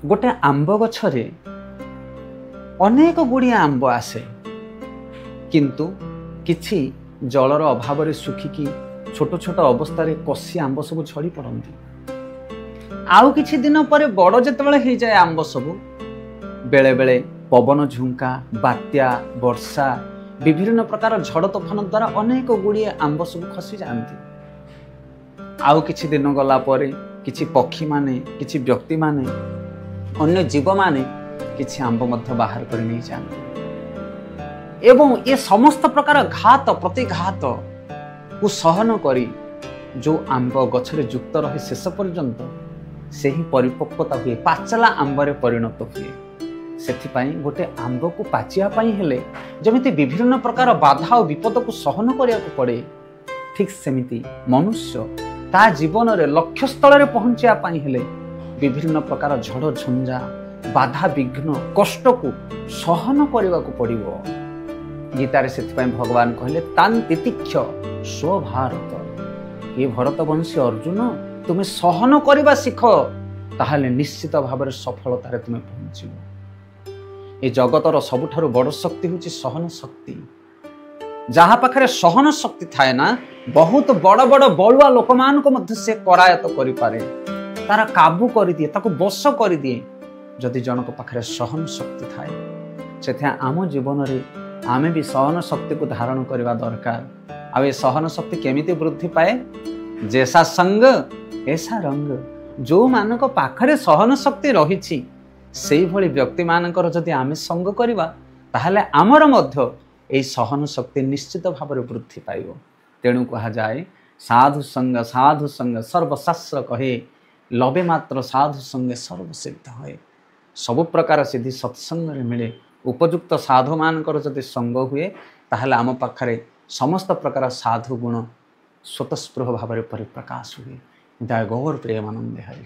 गोटे आंब गछरे अनेक गुड़िया आंब आसे किंतु किछि जलर अभाव रे सुखिकी छोट छोट अवस्था रे कसी आंब सब झड़ी पड़ती। आउ किछि दिन पर बड़ जेतेबेले हो जाए आंब सब बेले बेले पवन झुंका बात्या वर्षा विभिन्न प्रकार झड़ तोफान द्वारा अनेक गुड़िए आंब सब खसी जाती। आउ किछि दिन गला परे किछि पक्षी माने किछि व्यक्ति माने अन्य जीव माने किछि आंब मध्य बाहर कर नहीं जाते एवं ये समस्त प्रकार घात प्रतिघात को सहन करी जो आंब गछरे युक्त रहे शेष पर्यंत से ही परिपक्वता हुए पाचला आंबरे परिणत हुए। सेथिपाई गोटे आंब को पाचिया पाई हेले जमिति विभिन्न प्रकार बाधा और विपद को सहन करिया को पड़े ठीक सेमिति मनुष्य ता जीवन रे लक्ष्य स्थल रे पहुंचिया पाई हेले विभिन्न प्रकार झड़ झंझा बाधा विघ्न कष्ट को सहन करने को पड़ो। गीतार से भगवान कहले तान तितिक्ष स्व भारत ये भरतवंशी अर्जुन तुम्हें सहन करने शिख ताहले निश्चित भाव में सफलतार तुम्हें पहुंचब। ये जगतर सबुठारु बड़ शक्ति हूँ सहन शक्ति। जहाँ पाखे सहन शक्ति थाए ना बहुत बड़ बड़ बलुआ लोक मान को मध्य से करायत करि पारे तारा काबू कर दिए ताको बश कर दिए जदि जनक पाखे सहन शक्ति थाए। से आम जीवन में आमे भी सहन शक्ति को धारण करने दरकार। आ सहन शक्ति केमिति वृद्धि पाए जैसा संग ऐसा रंग। जो मानक पाखरे सहन शक्ति रही से भली व्यक्ति मानकर जदि आमे संग करवा ताहले आमर मध्य ए सहन शक्ति निश्चित भाव में वृद्धि पाइब। तेणु कहा जाए साधु संग सर्वशास्त्र कहे लबे मात्र साधु संगे सर्वसिद्ध है। सबु प्रकार सिद्धि सत्संग रे मिले। उपयुक्त साधु मानकर जदि संग हुए ताहले आम पाखरे समस्त प्रकार साधु गुण स्वतस्पृह भाव में परिप्रकाश हुए। गौर प्रेमानंद हरि।